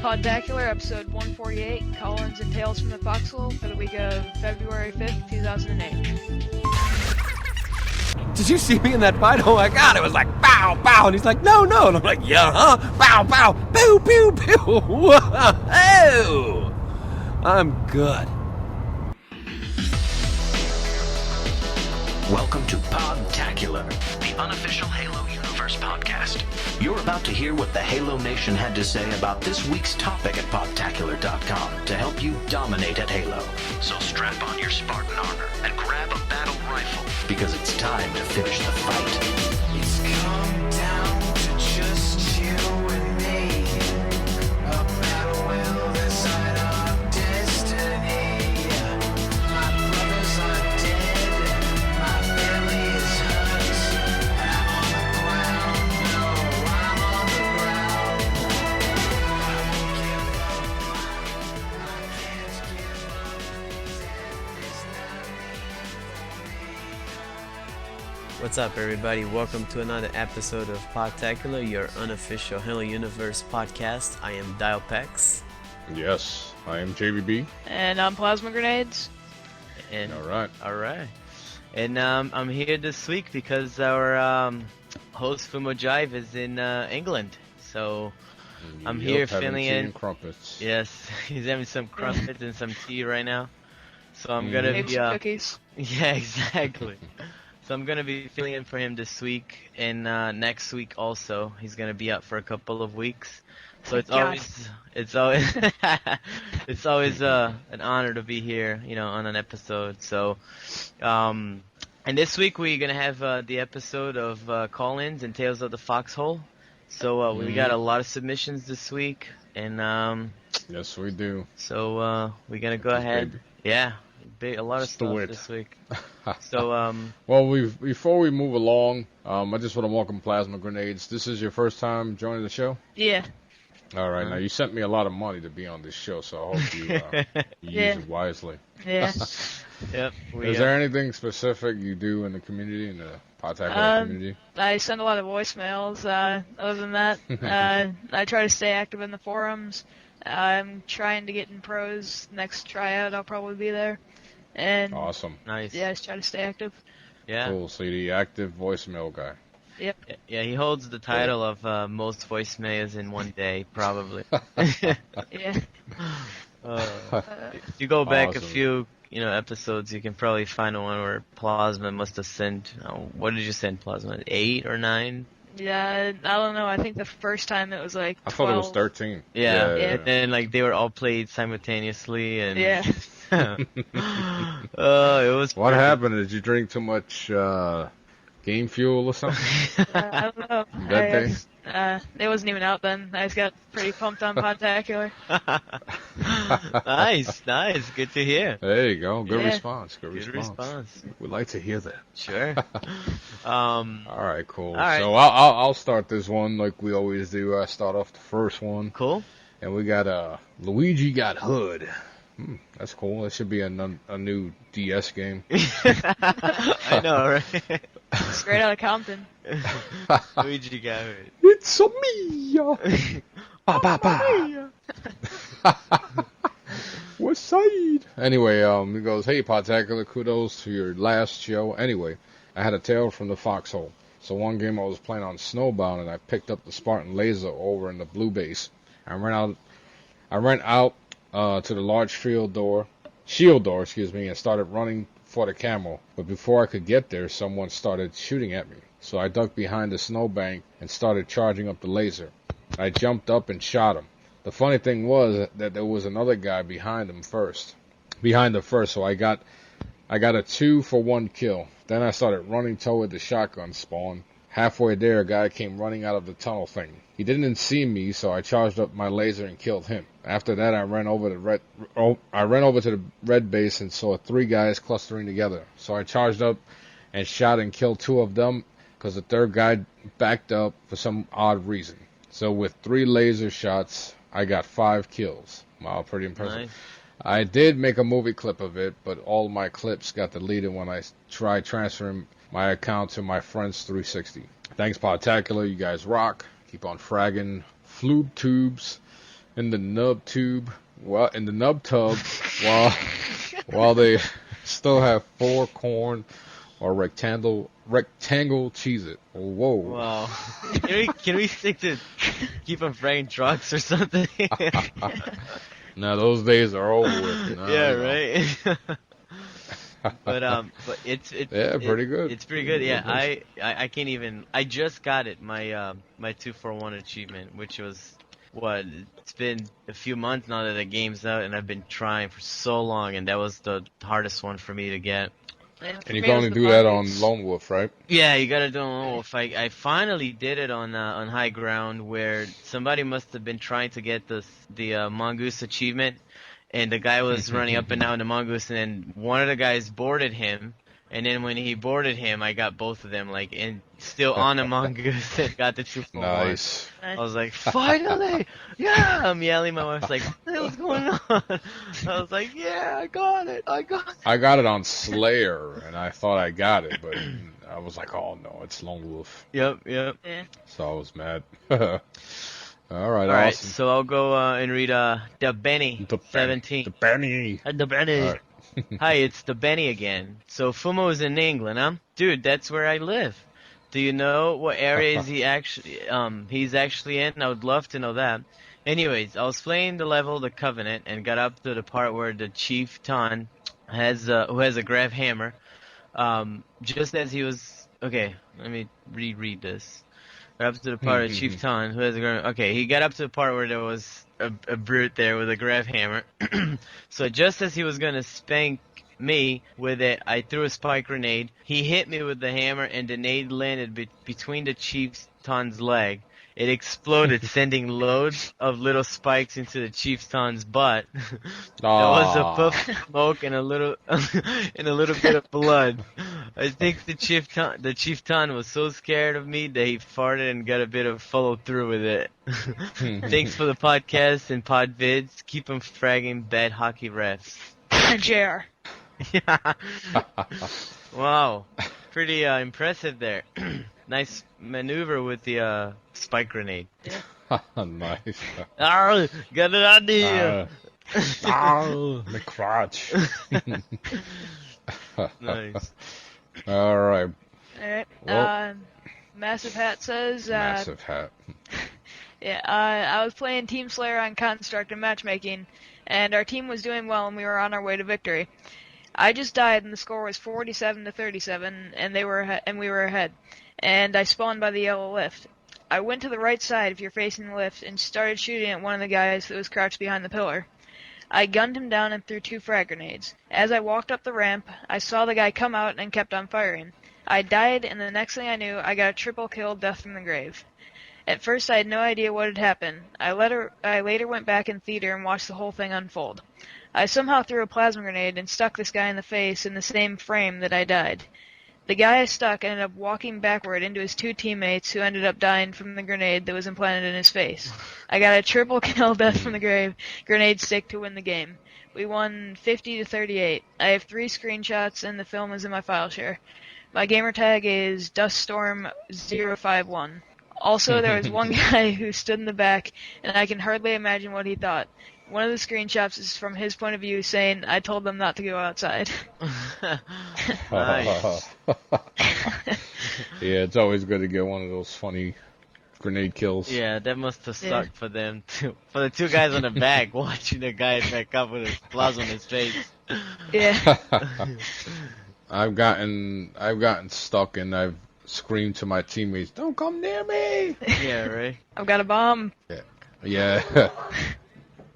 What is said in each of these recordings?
Podtacular, episode 148, Callins and Tales from the Foxhole, for the week of February 5th, 2008. Did you see me in that fight? Oh my god, it was like, bow, bow, and he's like, no, no, and I'm like, yeah, huh? Bow, bow, pew, pew, pew, whoa, I'm good. Welcome to Podtacular, the unofficial Halo Universe podcast. You're about to hear what the Halo Nation had to say about this week's topic at Podtacular.com to help you dominate at Halo. So strap on your Spartan armor and grab a battle rifle, because it's time to finish the fight. It's come down to just you and me. A battle will decide our destiny. My brothers are dead, my family is hurt, and I'm on the ground. No, I'm on the ground. I won't give up. I can't give up. Death is not me. What's up, everybody? Welcome to another episode of Podtacular, your unofficial Halo Universe podcast. I am Dialpex. Yes, I am JVB. And I'm Plasma Grenades. And All right. And I'm here this week because our host Foo Mo Jive is in England. So I'm here filling in. Crumpets. Yes, he's having some crumpets and some tea right now. So I'm gonna Maybe be some cookies. Yeah, exactly. So I'm gonna be filling in for him this week and next week also. He's gonna be out for a couple of weeks. So it's always it's always an honor to be here, on an episode. So and this week we're gonna have the episode of Callins and Tales of the Foxhole. So we got a lot of submissions this week, and Yes, we do. so we're gonna go ahead. Baby. Yeah, a lot of Let's do stuff it. this week. So Well, before we move along, I just want to welcome Plasma Grenades. This is your first time joining the show? Yeah. All right. Now, you sent me a lot of money to be on this show, so I hope you Yeah. use it wisely. Yeah. Yep. Is there anything specific you do in the community, in the Podtacular community? I send a lot of voicemails. Other than that, I try to stay active in the forums. I'm trying to get in pros. Next tryout, I'll probably be there. And Awesome. Nice. yeah, just try to stay active. Yeah. Cool. So you're the active voicemail guy. Yep. Yeah, he holds the title of most voicemails in one day, probably. Yeah. If you go back a Awesome. few, episodes, you can probably find one where Plasma must have sent. What did you send, Plasma? 8 or 9? Yeah, I don't know. I think the first time it was like 12. I thought it was 13. Yeah. Yeah. And then they were all played simultaneously, and Yeah. it was. What happened? Did you drink too much game fuel or something? I don't know. That day? It wasn't even out then. I just got pretty pumped on Podtacular. Nice. Good to hear. There you go. Good Yeah. response. Good Good response. response. We'd like to hear that. Sure. All right, cool. All right. So I'll start this one like we always do. I start off the first one, Cool. and we got Luigi got Hood. That's cool. That should be a new DS game. I know, right? Straight out of Compton. Luigi got it. It's a me. Ba ba ba. West Side. Anyway, he goes, "Hey, Podtacular, kudos to your last show. Anyway, I had a tale from the Foxhole. So one game I was playing on Snowbound, and I picked up the Spartan laser over in the blue base. I ran out to the large shield door, and started running for the camo. But before I could get there, someone started shooting at me. So I ducked behind the snowbank and started charging up the laser. I jumped up and shot him. The funny thing was that there was another guy behind the first. So I got a 2-for-1 kill. Then I started running toward the shotgun spawn. Halfway there, a guy came running out of the tunnel thing. He didn't see me, so I charged up my laser and killed him. After that, I ran over to the red base and saw 3 guys clustering together. So I charged up and shot and killed 2 of them because the third guy backed up for some odd reason. So with 3 laser shots, I got 5 kills. Wow, pretty impressive. Nice. I did make a movie clip of it, but all my clips got deleted when I tried transferring my account to my friend's 360. Thanks, Podtacular. You guys rock. Keep on fragging. Flube tubes. in the nub tube, in the nub tub, while they still have 4 corn or rectangle Cheez-It. Whoa. Wow. Can we stick to keep on fraying trucks or something? Now those days are over with. Yeah, right. But it's pretty good. It's pretty good. Yeah, I can't even. I just got it. My 2-for-1 achievement, which was it's been a few months now that the game's out, and I've been trying for so long, and that was the hardest one for me to get. And you can only do that on Lone Wolf, right? Yeah, you gotta do it on Lone Wolf. I finally did it on high ground, where somebody must have been trying to get the mongoose achievement, and the guy was running up and down the mongoose, and then one of the guys boarded him, and then when he boarded him, I got both of them, like, and still on a mongoose, and got the 2-for-1. Nice. I was like, finally! Yeah! I'm yelling, my wife's like, what the hell's going on? I was like, yeah, I got it! I got it on Slayer, and I thought I got it, but I was like, oh no, it's Lone Wolf. Yep. Yeah. So I was mad. All right, awesome. So I'll go and read the Benny 17. The Benny. The Benny. All right. Hi, it's the Benny again. So Foo Mo is in England, huh? Dude, that's where I live. Do you know what area is he's actually in? I would love to know that. Anyways, I was playing the level The Covenant and got up to the part where the Chief Ton who has a grav hammer. Just as he was okay, let me reread this. Got up to the part of Chief Ton who has a grav. Okay, he got up to the part where there was a brute there with a grav hammer. So just as he was gonna spank me with it, I threw a spike grenade. He hit me with the hammer, and the grenade landed between the Chief Ton's leg. It exploded, sending loads of little spikes into the Chief Ton's butt. There was a puff of smoke and a little bit of blood. I think the Chief Ton was so scared of me that he farted and got a bit of follow through with it. Thanks for the podcast and pod vids. Keep 'em fragging bad hockey refs. JR. Yeah. Wow. Pretty impressive there. Nice maneuver with the spike grenade. Nice. Oh, got it on here. My crotch. Nice. All right. Alright. Well- Massive Hat says, Massive hat. yeah, I was playing Team Slayer on Construct and matchmaking, and our team was doing well and we were on our way to victory. I just died and the score was 47-37, and we were ahead. And I spawned by the yellow lift. I went to the right side if you're facing the lift and started shooting at one of the guys that was crouched behind the pillar. I gunned him down and threw 2 frag grenades. As I walked up the ramp, I saw the guy come out and kept on firing. I died, and the next thing I knew, I got a triple kill, death from the grave. At first, I had no idea what had happened. I later went back in theater and watched the whole thing unfold. I somehow threw a plasma grenade and stuck this guy in the face in the same frame that I died. The guy I stuck ended up walking backward into his 2 teammates who ended up dying from the grenade that was implanted in his face. I got a triple kill, death from the grave, grenade stick to win the game. We won 50-38. I have 3 screenshots and the film is in my file share. My gamer tag is DustStorm051. Also, there was one guy who stood in the back, and I can hardly imagine what he thought. One of the screenshots is from his point of view, saying, I told them not to go outside. Nice. Yeah, it's always good to get one of those funny grenade kills. Yeah, that must have sucked for them too. For the 2 guys on the back watching the guy back up with his plasma on his face. Yeah. I've gotten stuck and I've screamed to my teammates, "Don't come near me!" Yeah, right. I've got a bomb. Yeah.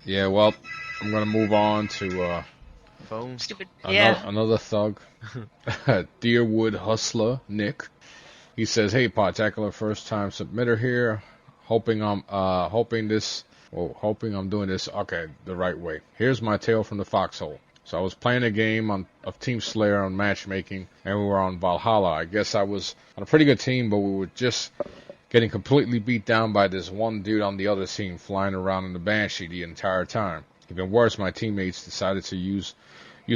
Yeah. Well, I'm gonna move on to Phone. Stupid. Yeah. another thug, Deerwood Hustler Nick. He says, "Hey, Podtacular, first time submitter here. Hoping I'm doing this the right way. Here's my tale from the Foxhole. So I was playing a game of Team Slayer on matchmaking, and we were on Valhalla. I guess I was on a pretty good team, but we were just getting completely beat down by this one dude on the other team flying around in the Banshee the entire time. Even worse, my teammates decided to use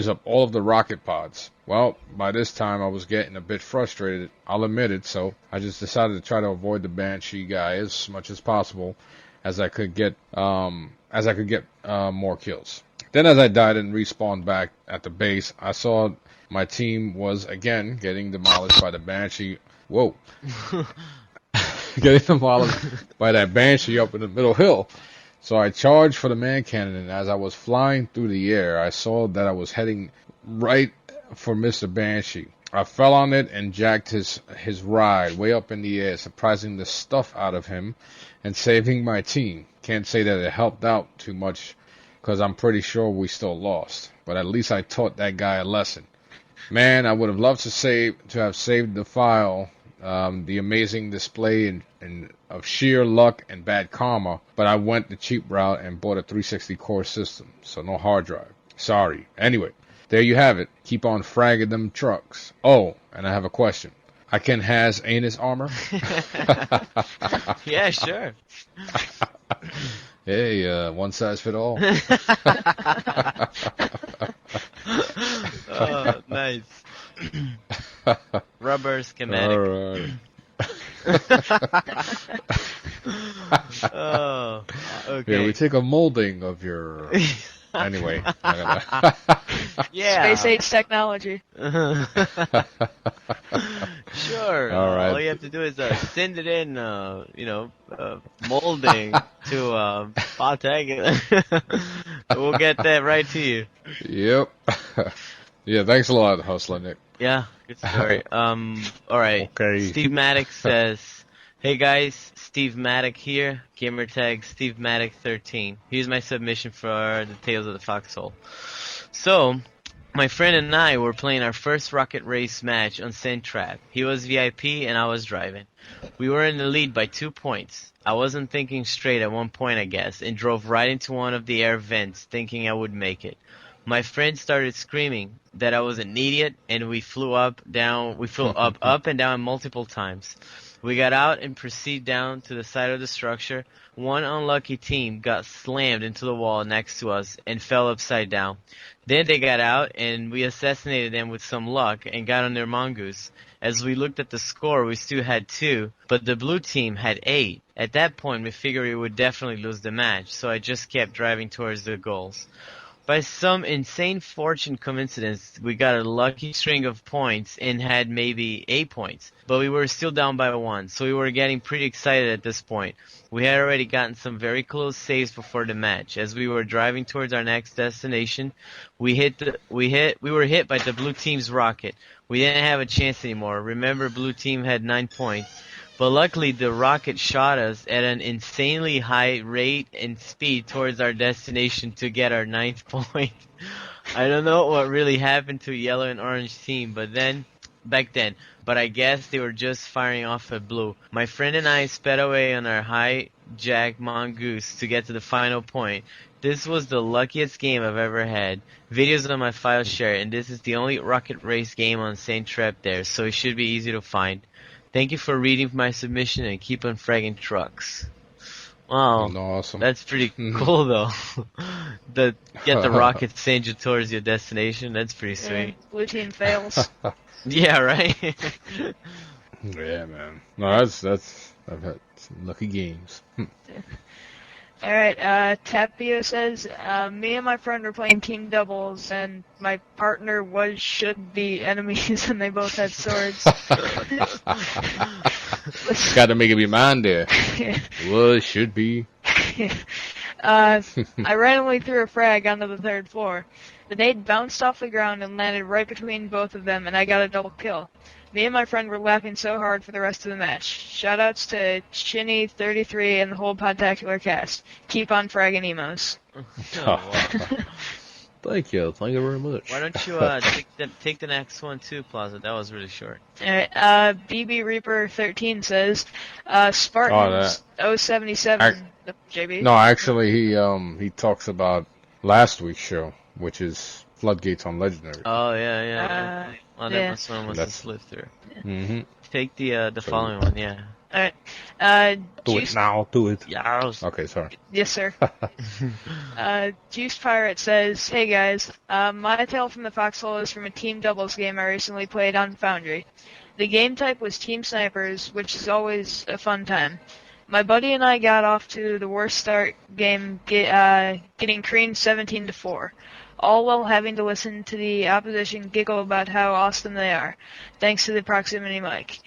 up all of the rocket pods. Well, by this time I was getting a bit frustrated, I'll admit it, so I just decided to try to avoid the Banshee guy as much as possible as I could get more kills. Then as I died and respawned back at the base, I saw my team was again getting demolished by the Banshee. Whoa. Getting demolished by that Banshee up in the middle hill. So I charged for the man cannon, and as I was flying through the air, I saw that I was heading right for Mr. Banshee. I fell on it and jacked his ride way up in the air, surprising the stuff out of him and saving my team. Can't say that it helped out too much, because I'm pretty sure we still lost. But at least I taught that guy a lesson. Man, I would have loved to have saved the file, the amazing display of sheer luck and bad karma, but I went the cheap route and bought a 360 core system, so no hard drive. Sorry. Anyway, there you have it. Keep on fragging them trucks. Oh, and I have a question. I can has anus armor? Yeah, sure. Hey, one size fit all. Oh, nice. Rubber schematic. All right. Oh, okay. Yeah, we take a molding of your. Anyway. Yeah. Space age technology. Sure. All right. All you have to do is send it in, molding to Podtacular. We'll get that right to you. Yep. Yeah, thanks a lot, Hustler Nick. Yeah, good story. All right. Okay. Steve Maddox says, "Hey guys, Steve Maddox here. Gamertag Steve Maddox 13. Here's my submission for the Tales of the Foxhole. So, my friend and I were playing our first rocket race match on Sand Trap. He was VIP and I was driving. We were in the lead by 2 points. I wasn't thinking straight at one point, I guess, and drove right into one of the air vents, thinking I would make it. My friend started screaming that I was an idiot, and we flew up and down multiple times. We got out and proceeded down to the side of the structure. One unlucky team got slammed into the wall next to us and fell upside down. Then they got out and we assassinated them with some luck and got on their mongoose. As we looked at the score, we still had 2, but the blue team had 8. At that point, we figured we would definitely lose the match, so I just kept driving towards the goals. By some insane fortune coincidence, we got a lucky string of points and had maybe 8 points. But we were still down by 1, so we were getting pretty excited at this point. We had already gotten some very close saves before the match. As we were driving towards our next destination, we were hit by the blue team's rocket. We didn't have a chance anymore. Remember, blue team had 9 points. But luckily, the rocket shot us at an insanely high rate and speed towards our destination to get our 9th point. I don't know what really happened to yellow and orange team, back then, but I guess they were just firing off at blue. My friend and I sped away on our hijack mongoose to get to the final point. This was the luckiest game I've ever had. Videos on my file share, and this is the only rocket race game on Saint Trap there, so it should be easy to find. Thank you for reading my submission and keep on fragging trucks." Wow, Awesome. that's pretty cool though. Get the rocket send you towards your destination. That's pretty sweet. Blue team fails. Yeah, right. Yeah, man. No, that's I've had some lucky games. Alright, Tapio says, me and my friend were playing team doubles, and my partner should be enemies, and they both had swords. Got to make up your mind there. Should be. I randomly threw a frag onto the 3rd floor. The nade bounced off the ground and landed right between both of them, and I got a double kill. Me and my friend were laughing so hard for the rest of the match. Shoutouts to Chinny33 and the whole Podtacular cast. Keep on fragging emos. Oh, wow. Thank you very much. Why don't you take the next one too, Plaza? That was really short. Alright, BB Reaper 13 says, Spartans 077. JB? No, actually, he talks about last week's show, which is Floodgates on Legendary. Oh yeah. Well, yeah. that one must have slipped through. Mm-hmm. Take the following one, yeah. Alright, Do it now, do it. Yes. Okay, sorry. Yes, sir. Juice Pirate says, "Hey guys, my tale from the Foxhole is from a team doubles game I recently played on Foundry. The game type was Team Snipers, which is always a fun time. My buddy and I got off to the worst start game, getting creamed 17-4, all while having to listen to the opposition giggle about how awesome they are, thanks to the proximity mic.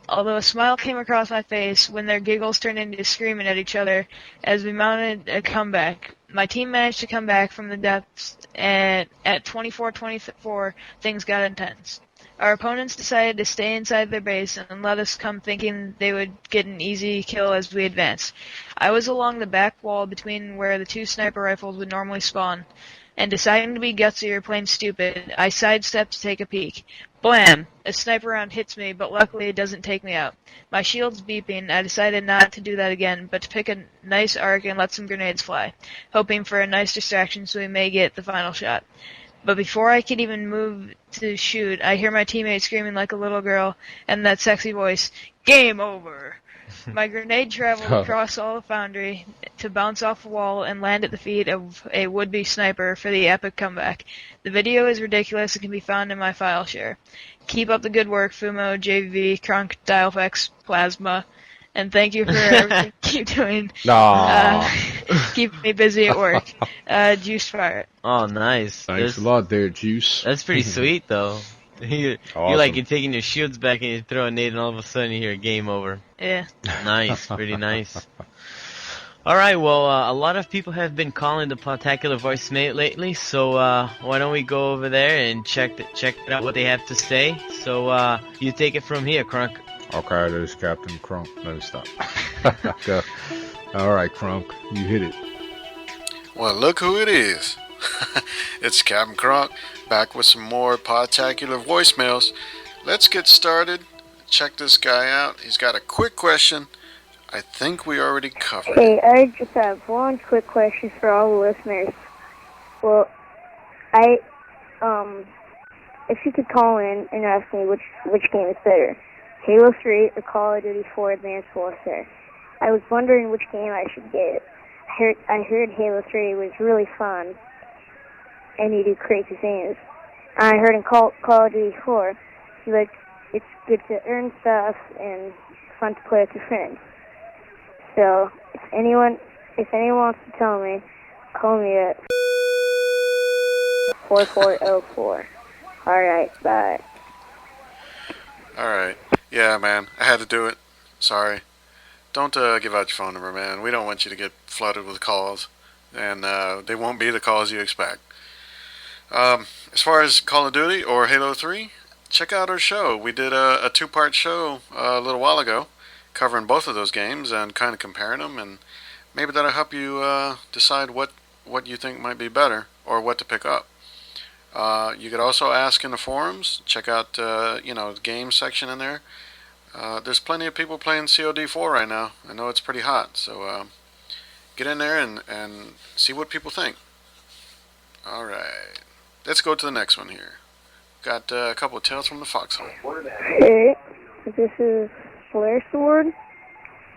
Although a smile came across my face when their giggles turned into screaming at each other as we mounted a comeback. My team managed to come back from the depths, and at 24-24, things got intense. Our opponents decided to stay inside their base and let us come, thinking they would get an easy kill as we advanced. I was along the back wall between where the two sniper rifles would normally spawn, and deciding to be gutsy or plain stupid, I sidestepped to take a peek. Blam! A sniper round hits me, but luckily it doesn't take me out. My shield's beeping. I decided not to do that again, but to pick a nice arc and let some grenades fly, hoping for a nice distraction so we may get the final shot. But before I could even move to shoot, I hear my teammate screaming like a little girl, and that sexy voice, "Game over!" My grenade traveled across all the foundry to bounce off the wall and land at the feet of a would-be sniper for the epic comeback. The video is ridiculous and can be found in my file share. Keep up the good work, Foo Mo, JVB, KrrenK, JVB Plasma, and thank you for everything you keep doing. Keep me busy at work. Juice Fire. Oh, nice. Thanks a lot there, Juice. That's pretty sweet, though. You're like, you're taking your shields back and you throw a nade and all of a sudden you hear game over. Yeah. Nice, pretty nice. Alright, well, a lot of people have been calling the Podtacular voicemail lately, so why don't we go over there and check out what they have to say. So you take it from here, KrrenK. Okay, there's CapnKrunk. Let me stop. Go. Alright, KrrenK, you hit it. Well, look who it is. It's CapnKrunk, back with some more Podtacular voicemails. Let's get started. Check this guy out. He's got a quick question. I think we already covered it. Hey, I just have one quick question for all the listeners. Well, if you could call in and ask me which game is better, Halo 3 or Call of Duty 4 Advanced Warfare. I was wondering which game I should get. I heard Halo 3 was really fun, and you do crazy things. I heard in Call of Duty 4, it's good to earn stuff and fun to play with your friends. So, if anyone wants to tell me, call me at 4404. Alright, bye. Alright. Yeah, man. I had to do it. Sorry. Don't give out your phone number, man. We don't want you to get flooded with calls. And they won't be the calls you expect. As far as Call of Duty or Halo 3, check out our show. We did a two-part show a little while ago covering both of those games and kind of comparing them, and maybe that'll help you decide what you think might be better or what to pick up. You could also ask in the forums. Check out the game section in there. There's plenty of people playing COD4 right now. I know it's pretty hot, so get in there and see what people think. Alright, let's go to the next one here. Got a couple of tales from the Foxhole. Hey, this is Flare Sword.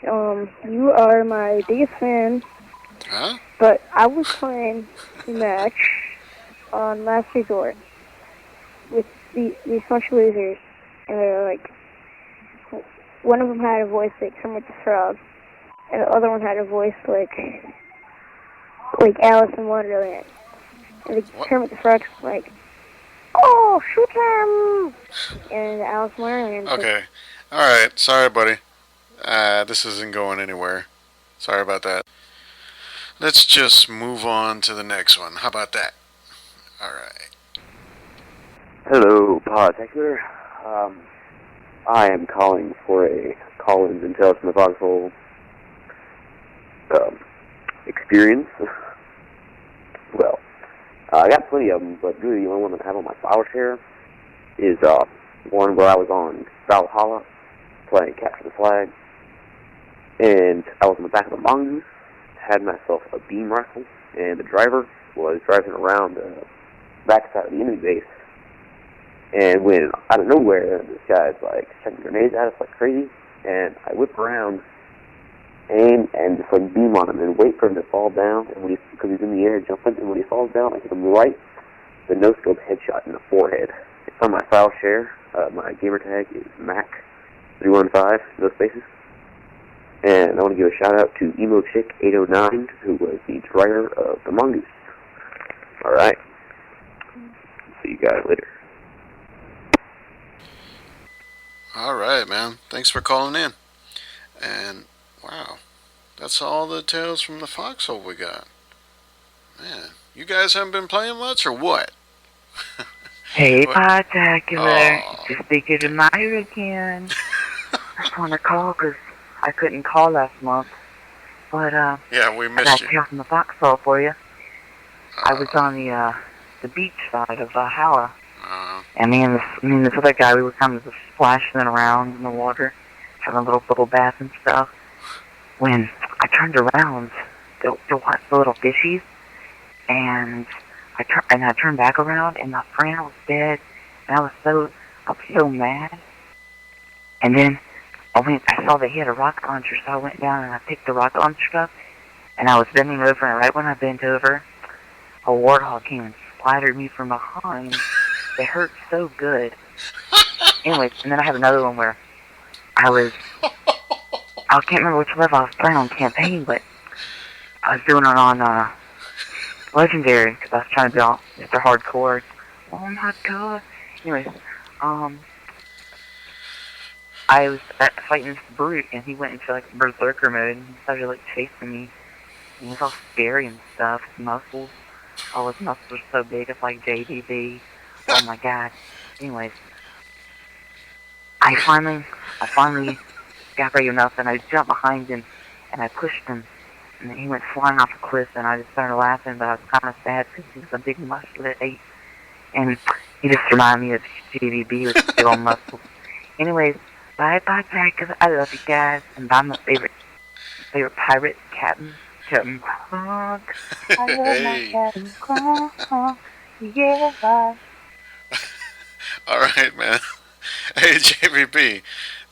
You are my biggest fan. Huh? But I was playing a match on Last Resort with these bunch of losers, and they were like, one of them had a voice like Kermit the Frog, and the other one had a voice like Alice in Wonderland. And the Kermit the Frog's like, "Oh, shoot him!" And Alice in Wonderland. Okay. Alright, sorry buddy. This isn't going anywhere. Sorry about that. Let's just move on to the next one. How about that? Alright. Hello, Podtacular. I am calling for a Callins and Tales from the Foxhole experience. Well, I got plenty of them, but really the only one that I have on my file share is one where I was on Valhalla playing Capture the Flag, and I was on the back of a mongoose, had myself a beam rifle, and the driver was driving around the backside of the enemy base. And when, out of nowhere, this guy's like checking grenades at us like crazy, and I whip around, aim, and just like beam on him and wait for him to fall down, and because he's in the air jumping, and when he falls down, I hit him right, the no-scope headshot in the forehead. It's on my file share. My gamer tag is Mac315, no spaces. And I want to give a shout out to Emo Chick 809, who was the writer of the Mongoose. Alright. See you guys later. Alright, man. Thanks for calling in. And, wow. That's all the tales from the Foxhole we got. Man, you guys haven't been playing much, or what? Hey, What? Podtacular. Aw. Just speaking to Meyer again. I just want to call because I couldn't call last month. But, Yeah, we I missed got you. tail from the Foxhole for you. I was on the beach side of Howrah. And me and this other guy, we were kind of just splashing around in the water, having a little bubble bath and stuff. When I turned around to watch the little fishies, and I turned back around, and my friend was dead, and I was so mad. And then I saw that he had a rocket launcher, so I went down and I picked the rocket launcher up, and I was bending over, and right when I bent over, a warthog came and splattered me from behind. It hurt so good. Anyways, and then I have another one where I can't remember which level I was playing on campaign, but I was doing it on Legendary, because I was trying to be all Mr. Hardcore. Oh my god. Anyways, I was fighting this brute, and he went into like berserker mode, and he started like chasing me. And he was all scary and stuff. His muscles, all his muscles were so big, it's like JVB. Oh my god. Anyways, I finally got brave enough, and I jumped behind him, and I pushed him, and then he went flying off a cliff, and I just started laughing, but I was kind of sad because he was a big muscular ape, and he just reminded me of JVB with big old muscles. Anyways, bye, because I love you guys, and bye my favorite pirate, CapnKrunk. I love my CapnKrunk. Yeah, bye. Alright, man. Hey, JVB.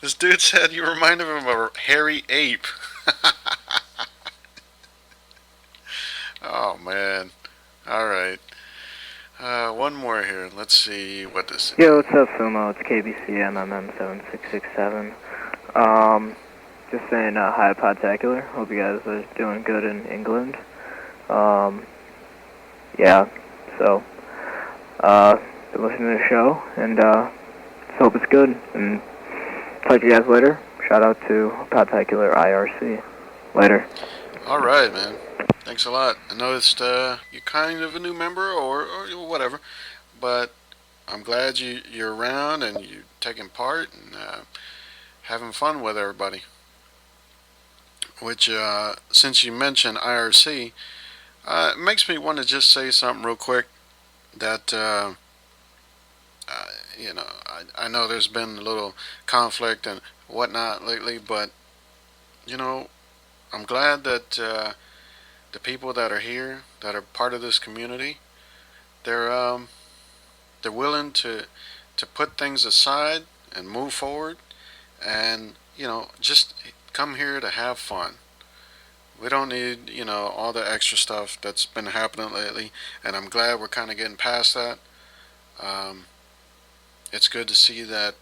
This dude said you reminded him of a hairy ape. Oh, man. Alright. One more here. Let's see what this is. Yo, what's up, Foo Mo? It's KBC MMM7667. Just saying hi, Podtacular. Hope you guys are doing good in England. Yeah, so, been listening to the show, and just hope it's good, and talk to you guys later. Shout out to Podtacular IRC. Later. Alright, man. Thanks a lot. I noticed you're kind of a new member, or whatever, but I'm glad you're around and you're taking part and having fun with everybody. Which, since you mentioned IRC, it makes me want to just say something real quick that, you know, I know there's been a little conflict and whatnot lately, but, you know, I'm glad that the people that are here, that are part of this community, they're willing to put things aside and move forward, and, you know, just come here to have fun. We don't need, you know, all the extra stuff that's been happening lately, and I'm glad we're kind of getting past that. It's good to see that,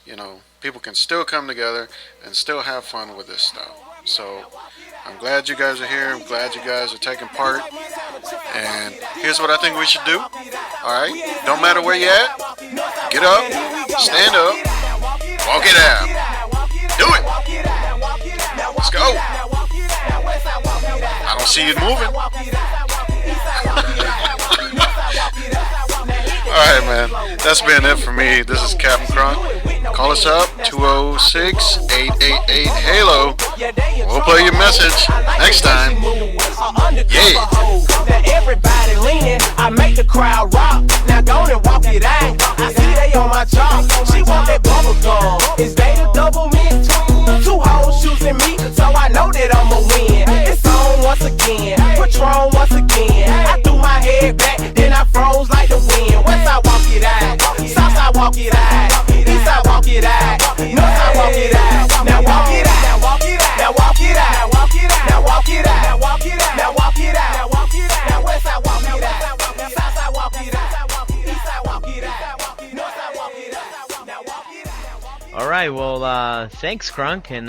you know, people can still come together and still have fun with this stuff. So I'm glad you guys are here. I'm glad you guys are taking part. And here's what I think we should do. Alright? Don't matter where you at. Get up. Stand up. Walk it out. Do it. Let's go. I don't see you moving. Alright, man. That's been it for me. This is CapnKrunk. Call us up, 206-888-HALO. We'll play your message next time. Yeah. Now everybody leaning, I make the crowd rock. Now go and walk it out. I see they on my chalk. She want that bubble gum. Is they the double mint? Two hoes choosing me, so I know that I'ma win. It's on once again, Patron once again. I threw my head back, then I froze like the wind. West side walk it out, south side walk it out, east side walk it out, north side walk it out. Now walk it out, now walk it out, now walk it out, now walk it out, now walk it out, now walk it out, now walk it out, now walk it out. right, well, thanks, Krunk, and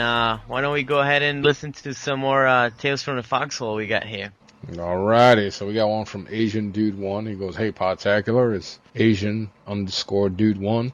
why don't we go ahead and listen to some more Tales from the Foxhole we got here. Alrighty, so we got one from Asian Dude 1. He goes, hey, Podtacular, it's Asian_Dude 1.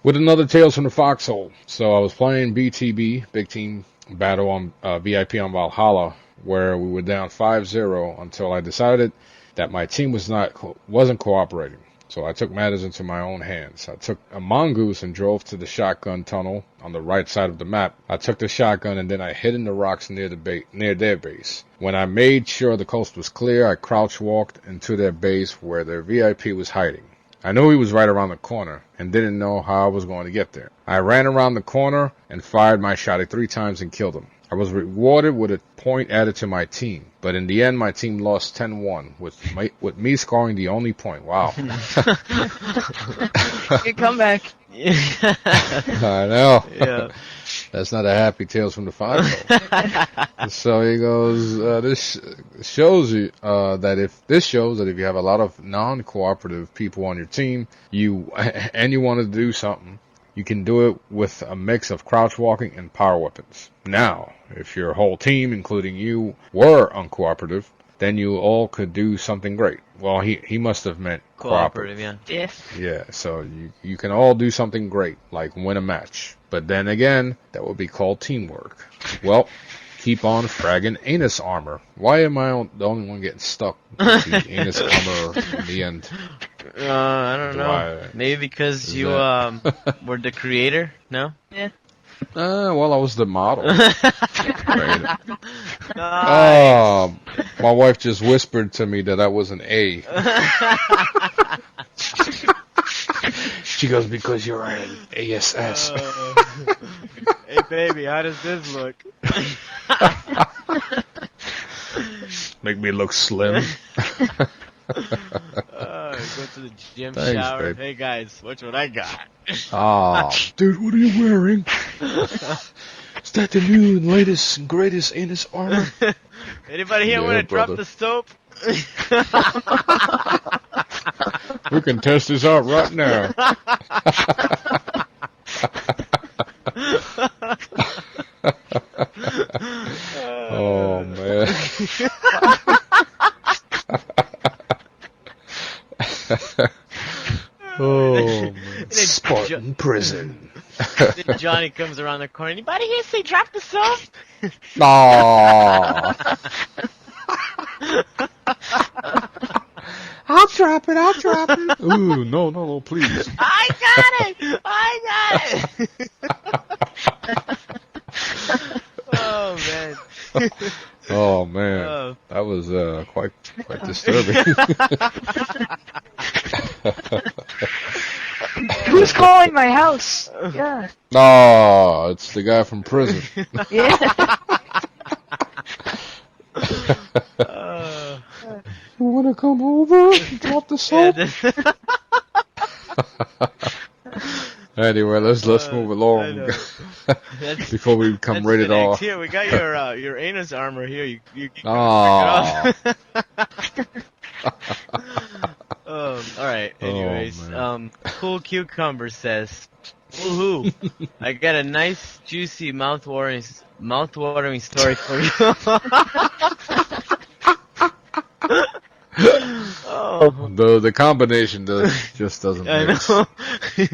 With another Tales from the Foxhole. So I was playing BTB, Big Team Battle on VIP on Valhalla, where we were down 5-0 until I decided that my team wasn't cooperating. So I took matters into my own hands. I took a mongoose and drove to the shotgun tunnel on the right side of the map. I took the shotgun and then I hid in the rocks near their base. When I made sure the coast was clear, I crouch walked into their base where their VIP was hiding. I knew he was right around the corner and didn't know how I was going to get there. I ran around the corner and fired my shot 3 times and killed him. I was rewarded with a point added to my team, but in the end, my team lost 10-1 with me scoring the only point. Wow. Good comeback. I know. Yeah. That's not a happy Tales from the Foxhole. So he goes, this shows that if you have a lot of non-cooperative people on your team, you want to do something, you can do it with a mix of crouch walking and power weapons. Now, if your whole team, including you, were uncooperative, then you all could do something great. Well, he must have meant cooperative. Yeah. Yes. Yeah, so you can all do something great, like win a match. But then again, that would be called teamwork. Well, keep on fragging anus armor. Why am I the only one getting stuck with the anus armor in the end? I don't know. Maybe because you were the creator? No? Yeah. Well, I was the model. Nice. Oh, my wife just whispered to me that I was an A. She goes, because you're an ASS. Hey, baby, how does this look? Make me look slim. Go to the gym, Thanks, shower. babe. Hey, guys, watch what I got. Oh, dude, what are you wearing? Is that the new and latest and greatest anus armor? Anybody here Yeah, want to drop brother. the soap? We can test this out right now. Oh, man. Oh, man. Spartan prison. Then Johnny comes around the corner. Anybody here say drop the soap? Aww. I'll drop it. Ooh, no, please. I got it. Oh, man. Oh, man. Oh. That was quite disturbing. Who's calling my house? Yeah. Oh, it's the guy from prison. Yeah. You want to come over and drop the soap? Anyway, let's move along before we become rated R. Here, we got your anus armor here. You Oh. All right. Anyways, Cool Cucumber says, "Woohoo! I got a nice, juicy, mouth-watering story for you." Oh. The combination just doesn't mix. I know.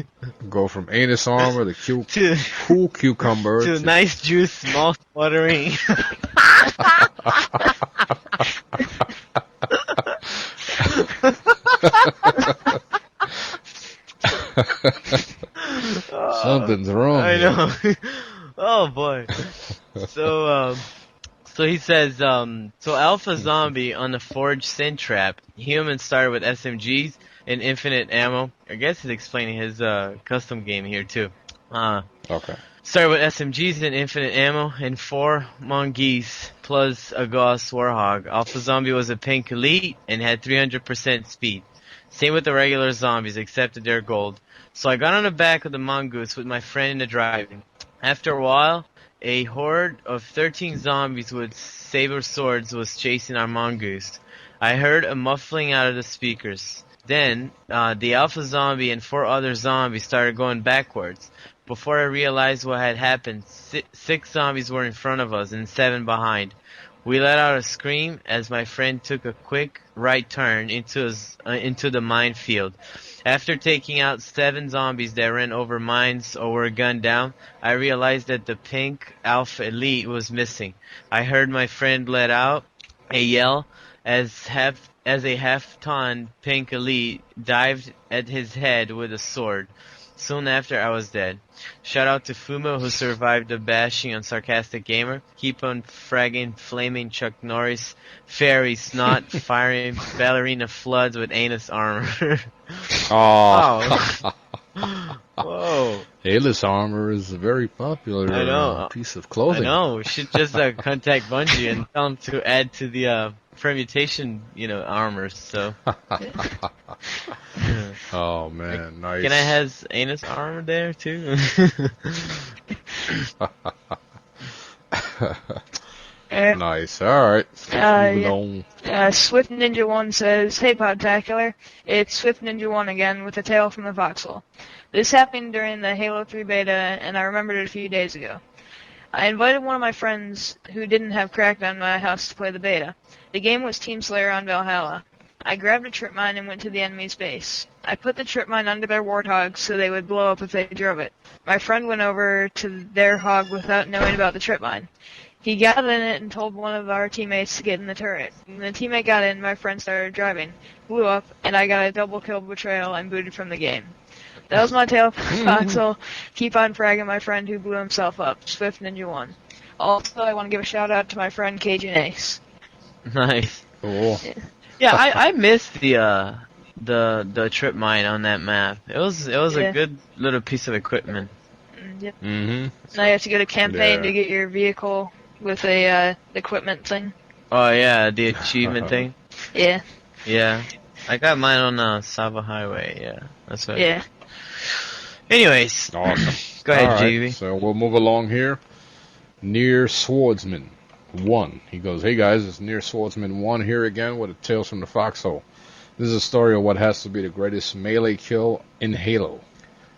Go from anus armor to cool cucumber to nice juice, mouth-watering. Something's wrong. I know. Oh boy. So he says, so Alpha Zombie on the Forge Sin Trap, humans started with SMGs and infinite ammo. I guess he's explaining his custom game here too. Okay. Started with SMGs and infinite ammo and 4 mongoose plus a Gauss Warhog. Alpha Zombie was a pink elite and had 300% speed. Same with the regular zombies, except that they're gold. So I got on the back of the mongoose with my friend in the driving. After a while, a horde of 13 zombies with saber swords was chasing our mongoose. I heard a muffling out of the speakers. Then, the alpha zombie and 4 other zombies started going backwards. Before I realized what had happened, 6 zombies were in front of us and 7 behind. We let out a scream as my friend took a quick right turn into the minefield. After taking out 7 zombies that ran over mines or were gunned down, I realized that the pink Alpha Elite was missing. I heard my friend let out a yell as a half-ton pink Elite dived at his head with a sword. Soon after, I was dead. Shout out to Foo Mo, who survived the bashing on Sarcastic Gamer. Keep on fragging flaming Chuck Norris, fairy snot, firing ballerina floods with anus armor. Oh. Whoa. Anus armor is a very popular I know. piece of clothing. I know. We should just contact Bungie and tell them to add to the permutation, armors. So. Oh man, nice. Can I has anus armor there too? Nice. All right. Yeah. Swift Ninja 1 says, "Hey Podtacular, it's Swift Ninja 1 again with a tale from the Foxhole. This happened during the Halo 3 beta, and I remembered it a few days ago. I invited one of my friends who didn't have Crackdown in my house to play the beta. The game was Team Slayer on Valhalla. I grabbed a trip mine and went to the enemy's base. I put the trip mine under their warthogs so they would blow up if they drove it. My friend went over to their hog without knowing about the trip mine. He got in it and told one of our teammates to get in the turret. When the teammate got in, my friend started driving, blew up, and I got a double kill betrayal and booted from the game. That was my tale for Foxhole. Keep on fragging my friend who blew himself up. Swift Ninja 1. Also, I want to give a shout out to my friend Cajun Ace." Nice. Cool. Yeah, I missed the trip mine on that map. It was a good little piece of equipment. Yep. Mm-hmm. Now you have to go to campaign to get your vehicle with a equipment thing. Oh yeah, the achievement thing. Yeah. Yeah, I got mine on Sava Highway. Yeah, that's right. Yeah. Anyways, Awesome. Go ahead, All right, JV. So we'll move along here. Near Swordsman 1. He goes, "Hey guys, it's Near Swordsman 1 here again with a Tales from the Foxhole. This is a story of what has to be the greatest melee kill in Halo.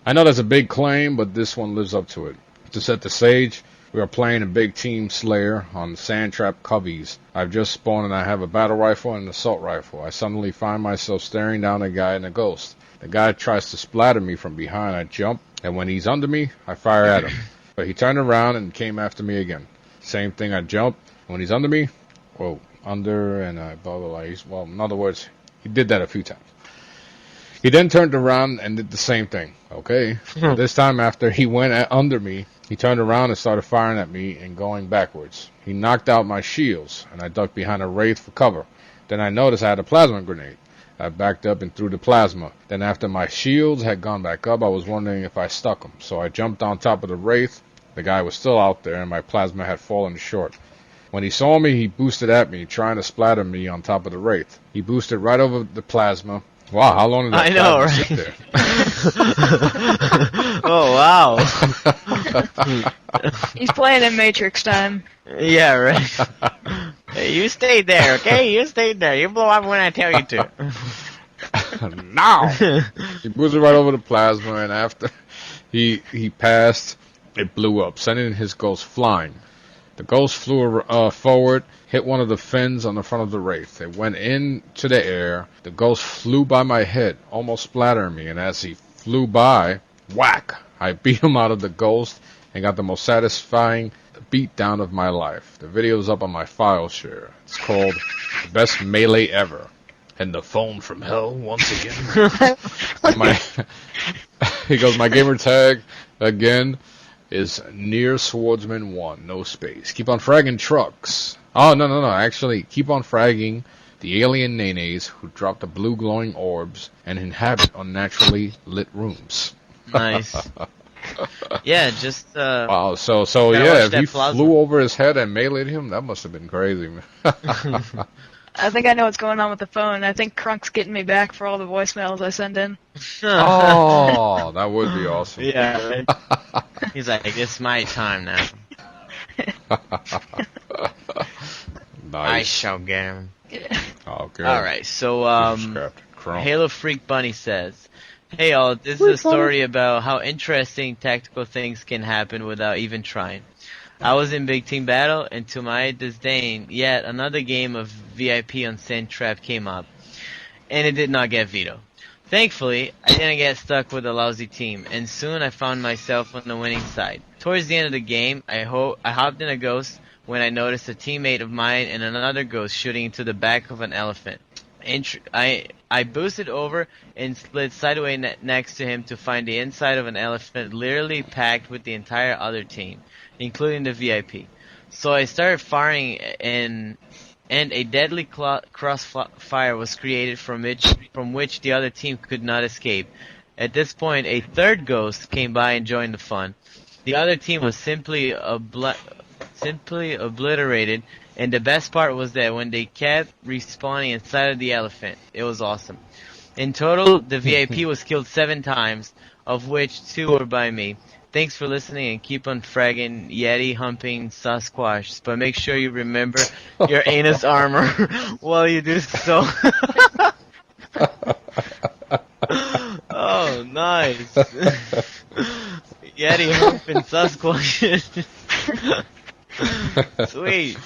I know that's a big claim, but this one lives up to it. To set the stage, we are playing a big team slayer on Sandtrap Cubbies. I've just spawned and I have a battle rifle and an assault rifle. I suddenly find myself staring down a guy in a ghost. The guy tries to splatter me from behind. I jump, and when he's under me, I fire at him. But he turned around and came after me again. Same thing, I jump. When he's under me, under, and I blah, blah, blah. Well, in other words, he did that a few times. He then turned around and did the same thing. Okay. This time after he went under me, he turned around and started firing at me and going backwards. He knocked out my shields, and I ducked behind a wraith for cover. Then I noticed I had a plasma grenade. I backed up and threw the plasma. Then after my shields had gone back up, I was wondering if I stuck him. So I jumped on top of the wraith. The guy was still out there, and my plasma had fallen short. When he saw me, he boosted at me, trying to splatter me on top of the wraith. He boosted right over the plasma. Wow, how long did that plasma sit there? Oh, wow. He's playing in Matrix time. Yeah, right. Hey, you stay there, okay? You stay there. You blow up when I tell you to. Now! He boosted right over the plasma, and after he passed, it blew up, sending his ghost flying. The ghost flew forward, hit one of the fins on the front of the wraith. It went into the air. The ghost flew by my head, almost splattering me, and as he flew by, whack! I beat him out of the ghost and got the most satisfying beatdown of my life. The video's up on my file share. It's called The Best Melee Ever. And the phone from hell once again. He goes, my gamer tag again is Near Swordsman 1, no space. Keep on fragging trucks. Oh, no. Actually, keep on fragging the alien nenes who drop the blue glowing orbs and inhabit unnaturally lit rooms. Nice. Yeah, just wow. So yeah, if he flew over his head and meleeed him, that must have been crazy, man. I think I know what's going on with the phone. I think Krunk's getting me back for all the voicemails I send in. Oh, that would be awesome. Yeah. He's like, it's my time now. Nice. I shall get him. Okay. All right, so CapnKrunk. Halo Freak Bunny says, "Hey all, this is a story about how interesting tactical things can happen without even trying. I was in Big Team Battle, and to my disdain, yet another game of VIP on Sand Trap came up, and it did not get vetoed. Thankfully, I didn't get stuck with a lousy team, and soon I found myself on the winning side. Towards the end of the game, I hopped in a ghost when I noticed a teammate of mine and another ghost shooting into the back of an elephant. I boosted over and slid sideways next to him to find the inside of an elephant literally packed with the entire other team, including the VIP. So I started firing and a deadly crossfire was created from which the other team could not escape. At this point, a third ghost came by and joined the fun. The other team was simply obliterated, and the best part was that when they kept respawning inside of the elephant, it was awesome. In total, the VIP was killed 7 times, of which 2 were by me. Thanks for listening and keep on fragging Yeti humping Sasquatch, but make sure you remember your anus armor while you do so." Oh, nice. Yeti humping Sasquatch. Sweet.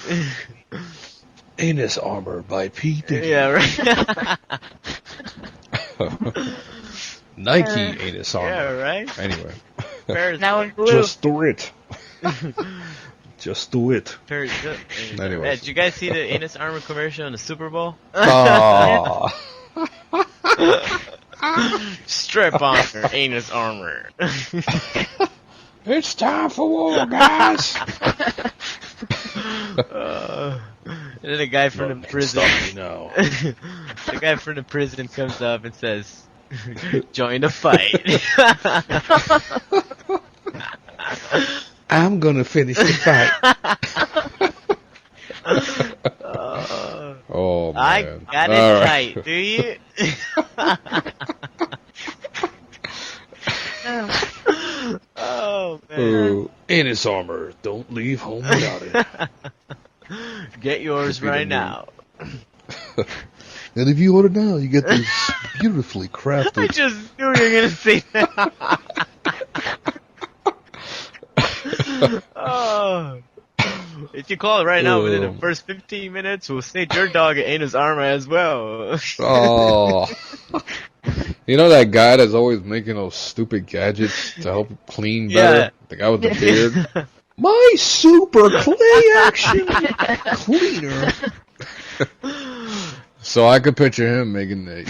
Anus armor by P. Diddy. Yeah, right. Nike anus armor. Yeah, right. Anyway. Now in blue. Just do it. Just do it. Anyway. Did you guys see the anus armor commercial in the Super Bowl? Oh. Strap on your anus armor. It's time for war, guys. And then the guy from the prison. No. The guy from the prison comes up and says, "Join the fight." I'm gonna finish the fight. Oh man. I got it tight, do you? Oh man. Anus armor. Don't leave home without it. Get yours right now. And if you order now, you get this beautifully crafted. I just knew you were gonna say that. Oh. If you call it right now within the first 15 minutes, we'll state your dog at Anus Armor as well. Oh. You know that guy that's always making those stupid gadgets to help clean better? Yeah. The guy with the beard? My super clay action cleaner. So I could picture him making the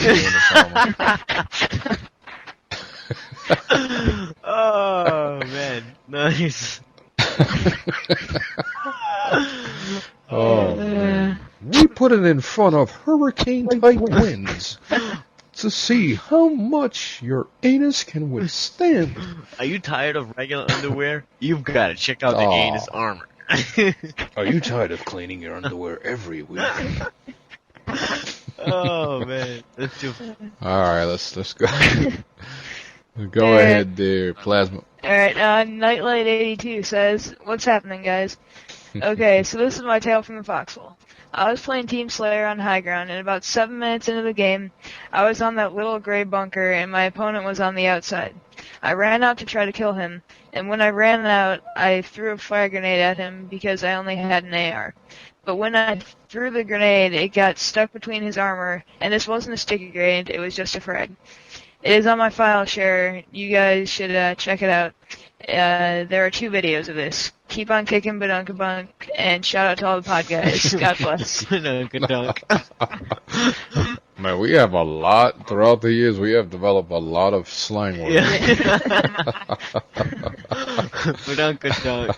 Oh man, nice. Oh man. We put it in front of hurricane-type winds to see how much your anus can withstand. Are you tired of regular underwear? You've got to check out the Anus Armor. Are you tired of cleaning your underwear every week? Oh man, that's too. All right, let's go. Go ahead, there, Plasma. Alright, Nightlight82 says, "What's happening, guys?" Okay, so this is my tale from the Foxhole. I was playing Team Slayer on high ground, and about 7 minutes into the game, I was on that little gray bunker, and my opponent was on the outside. I ran out to try to kill him, and when I ran out, I threw a fire grenade at him because I only had an AR. But when I threw the grenade, it got stuck between his armor, and this wasn't a sticky grenade, it was just a frag. It is on my file share. You guys should check it out. There are 2 videos of this. Keep on kicking, badunkabunk, and shout out to all the pod guys. God bless. Badunkadunk. Man, we have a lot, throughout the years, we have developed a lot of slang words. Yeah. Badunkadunk.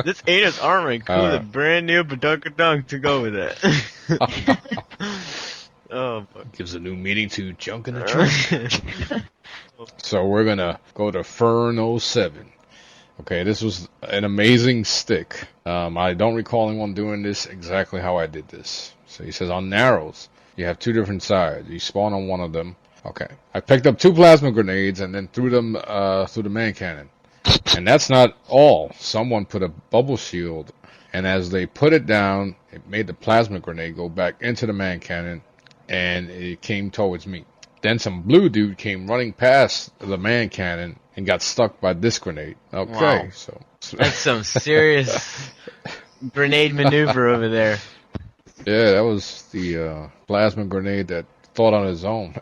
This Anus Armor includes a brand new badunkadunk to go with it. Oh, fuck. Gives a new meaning to junk in the trunk. So we're gonna go to Fern07. Okay, this was an amazing stick. I don't recall anyone doing this exactly how I did this. So he says on narrows, you have 2 different sides. You spawn on one of them. Okay. I picked up 2 plasma grenades and then threw them through the man cannon. And that's not all. Someone put a bubble shield, and as they put it down, it made the plasma grenade go back into the man cannon, and it came towards me. Then some blue dude came running past the man cannon and got stuck by this grenade. Okay, Wow. so That's some serious grenade maneuver over there. yeah, that was the plasma grenade that thought on his own.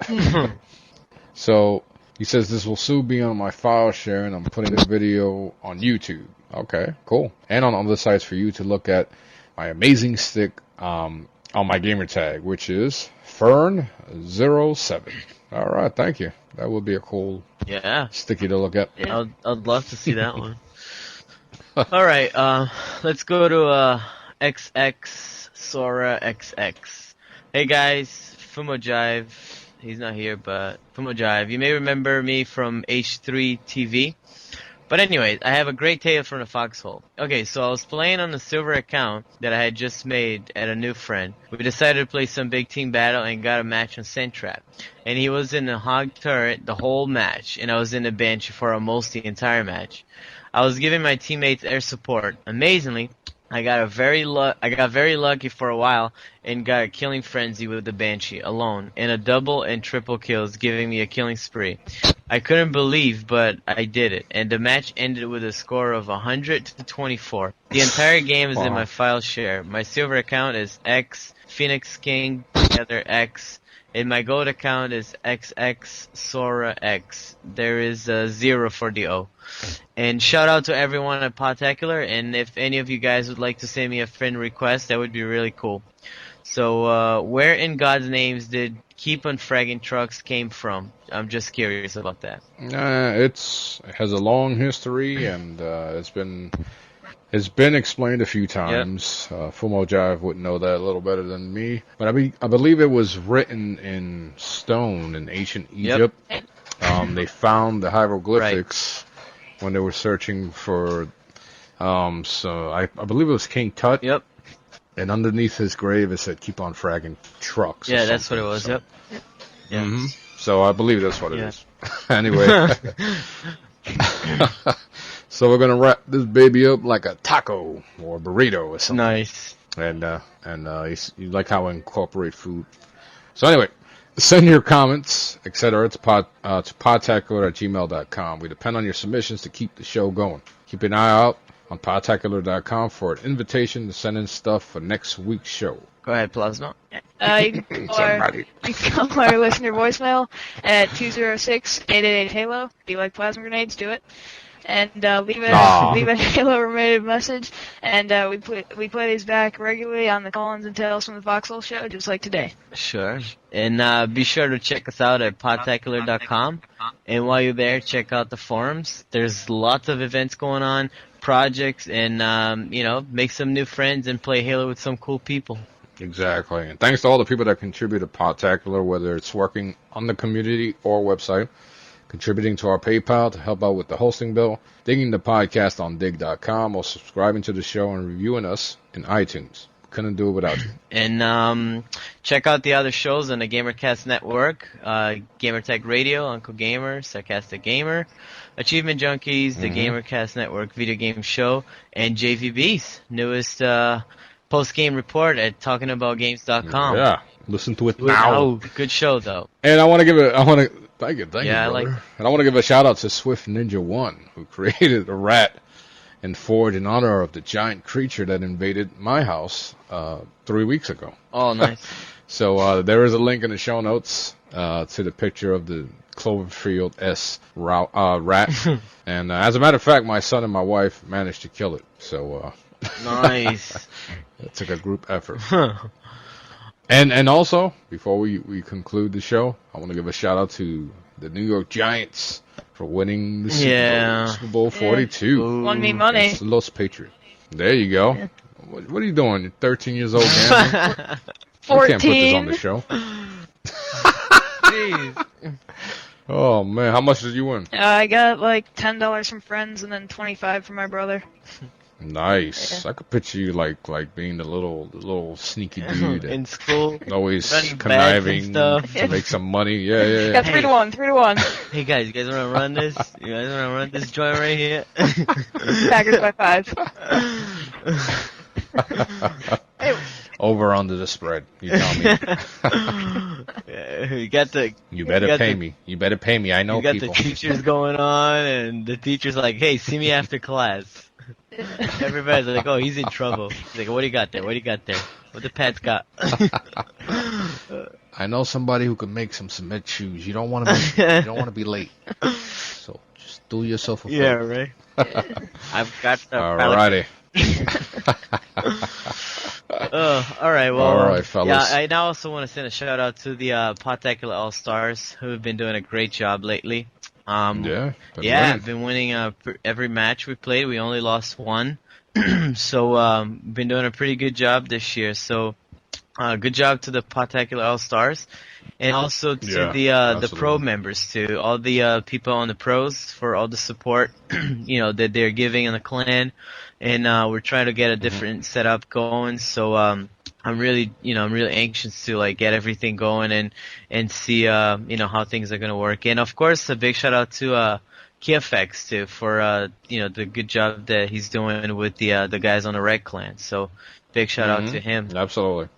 So he says this will soon be on my file share, and I'm putting the video on YouTube. Okay, cool. And on other sites for you to look at my amazing stick on my gamer tag, which is Fern07. All right, thank you. That would be a cool sticky to look at. Yeah, I'd love to see that one. All right, let's go to XX Sora XX. Hey guys, Foo Mo Jive. He's not here, but Foo Mo Jive. You may remember me from H3 TV. But anyways, I have a great tale from the Foxhole. Okay, so I was playing on the silver account that I had just made at a new friend. We decided to play some big team battle and got a match on Sandtrap. And he was in the hog turret the whole match, and I was in the bench for almost the entire match. I was giving my teammates air support. Amazingly, I got very lucky for a while and got a killing frenzy with the Banshee alone, and a double and triple kills, giving me a killing spree. I couldn't believe, but I did it, and the match ended with a score of 100-24. The entire game is in my file share. My silver account is X Phoenix King together X, and my gold account is XX Sora X. There is a 0 for the O. And shout out to everyone at Podtacular, and if any of you guys would like to send me a friend request, that would be really cool. So, where in God's names did Keep on Fragging Trucks came from? I'm just curious about that. It has a long history, and it's been explained a few times. Foo Mo Jive would know that a little better than me, but I believe it was written in stone in ancient Egypt. They found the hieroglyphics when they were searching for. So I believe it was King Tut. Yep. And underneath his grave, it said, "Keep on fragging trucks." Yeah, that's what it was. So. Yep. Yeah. So I believe that's what it is. Anyway. So we're gonna wrap this baby up like a taco or a burrito or something. Nice. And you like how I incorporate food. So anyway, send your comments, etc. to podtacular@gmail.com. We depend on your submissions to keep the show going. Keep an eye out on podtacular.com for an invitation to send in stuff for next week's show. Go ahead, Plasma. You can call our listener voicemail at 206-888-HALO. If you like plasma grenades, do it. And leave a Halo-related message. And we play these back regularly on the Callins and Tales from the Foxhole show, just like today. Sure. And be sure to check us out at podtacular.com. And while you're there, check out the forums. There's lots of events going on, projects, and make some new friends and play Halo with some cool people. Exactly. And thanks to all the people that contribute to Podtacular, whether it's working on the community or website, contributing to our PayPal to help out with the hosting bill, digging the podcast on dig.com, or subscribing to the show and reviewing us in iTunes. Couldn't do it without you. And check out the other shows on the GamerCast Network, GamerTech Radio, Uncle Gamer, Sarcastic Gamer, Achievement Junkies, the GamerCast Network Video Game Show, and JVB's newest post-game report at talkingaboutgames.com. Yeah, listen to it now. Oh, good show, though. And thank you, brother. And I want to give a shout out to Swift Ninja 1, who created a rat and forged in honor of the giant creature that invaded my house 3 weeks ago. Oh, nice. So there is a link in the show notes to the picture of the Cloverfield S rat. And as a matter of fact, my son and my wife managed to kill it. So nice. It took a group effort. And also, before we conclude the show, I want to give a shout out to the New York Giants for winning the Super Bowl 42. Won me money. It's Los Patriots. There you go. Yeah. What are you doing? You're 13 years old, man. 14. You can't put this on the show. Jeez. Oh man, how much did you win? I got like $10 from friends and then $25 from my brother. Nice. Yeah. I could picture you like being the little sneaky dude in school, always conniving to make some money. Yeah. Got 3-1. Hey guys, you guys want to run this? You guys want to run this joint right here? Packers by 5. Over under the spread. You tell me. You got the. You better pay me. You better pay me. I know You got people. the teachers going on, and the teacher's like, "Hey, see me after class." Everybody's like, "Oh, he's in trouble." He's like, "What do you got there? What do you got there? What the pet's got?" I know somebody who can make some cement shoes. You don't want to be late. So just do yourself a favor. Yeah, right. I've got the. Alrighty. All right, well, all right, fellas. Yeah, I now also want to send a shout out to the Podtacular All Stars who have been doing a great job lately. I've been winning every match we played. We only lost one, so been doing a pretty good job this year. So, good job to the Podtacular All Stars, and also to the pro members too. All the people on the pros for all the support, that they're giving in the clan. And we're trying to get a different setup going, so I'm really anxious to like get everything going and see how things are gonna work. And of course, a big shout out to KFX too for the good job that he's doing with the guys on the Red Clan. So big shout out to him. Absolutely.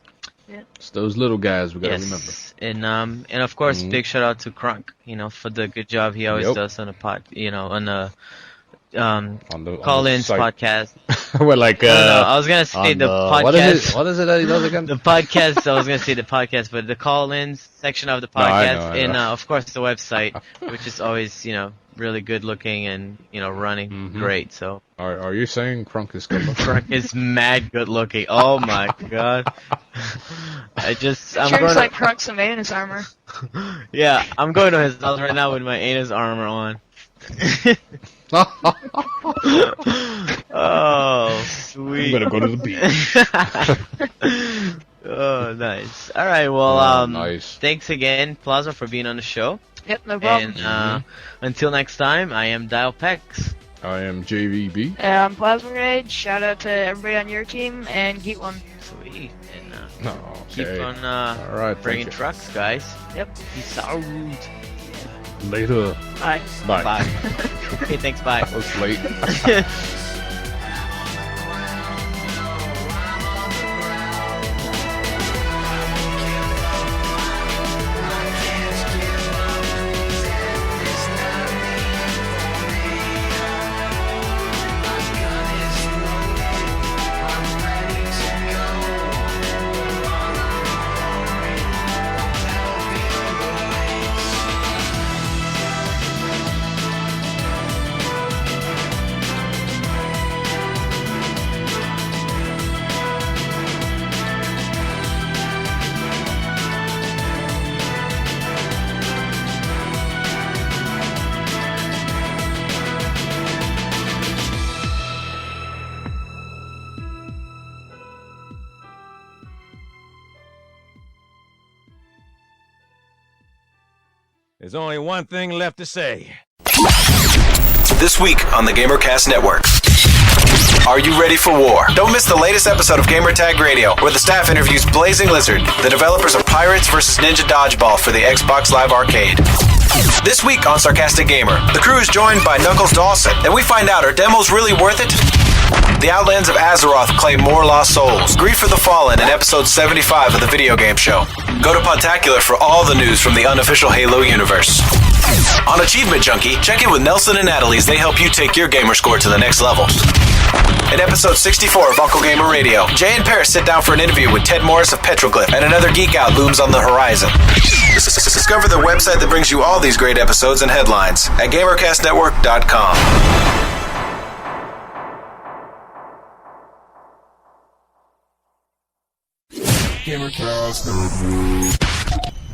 Yeah. It's those little guys we gotta remember. And of course, big shout out to Krunk, for the good job he always does on the on the Callins podcast. We're like, I was gonna say the podcast. What is it that he does again? The podcast. I was gonna say the podcast, but the Call-ins section of the podcast, I know. Of course the website, which is always really good looking and running great. So are you saying Krunk is good looking? Krunk is mad good looking. Oh my god! I'm going like Krunk's in anus armor. Yeah, I'm going to his house right now with my anus armor on. Oh, sweet. I'm gonna go to the beach. Oh, nice. All right, well, nice. Thanks again, Plasma, for being on the show. Yep, no problem. And until next time, I am Dial Pex. I am JVB. And I'm Plasma Grenade. Shout out to everybody on your team and Geet One. Sweet. And keep on all right, bringing trucks, guys. Yep. Peace out. Later. Bye. Bye. Okay, thanks. Bye. That was late. There's only one thing left to say. This week on the GamerCast Network. Are you ready for war? Don't miss the latest episode of Gamertag Radio, where the staff interviews Blazing Lizard, the developers of Pirates vs. Ninja Dodgeball for the Xbox Live Arcade. This week on Sarcastic Gamer, the crew is joined by Knuckles Dawson, and we find out, are demos really worth it? The Outlands of Azeroth claim more lost souls. Grief for the Fallen in episode 75 of the video game show. Go to Podtacular for all the news from the unofficial Halo universe. On Achievement Junkie, check in with Nelson and Natalie as they help you take your gamer score to the next level. In episode 64 of Uncle Gamer Radio, Jay and Paris sit down for an interview with Ted Morris of Petroglyph, and another geek out looms on the horizon. Discover the website that brings you all these great episodes and headlines at GamerCastNetwork.com. GamerCast Network.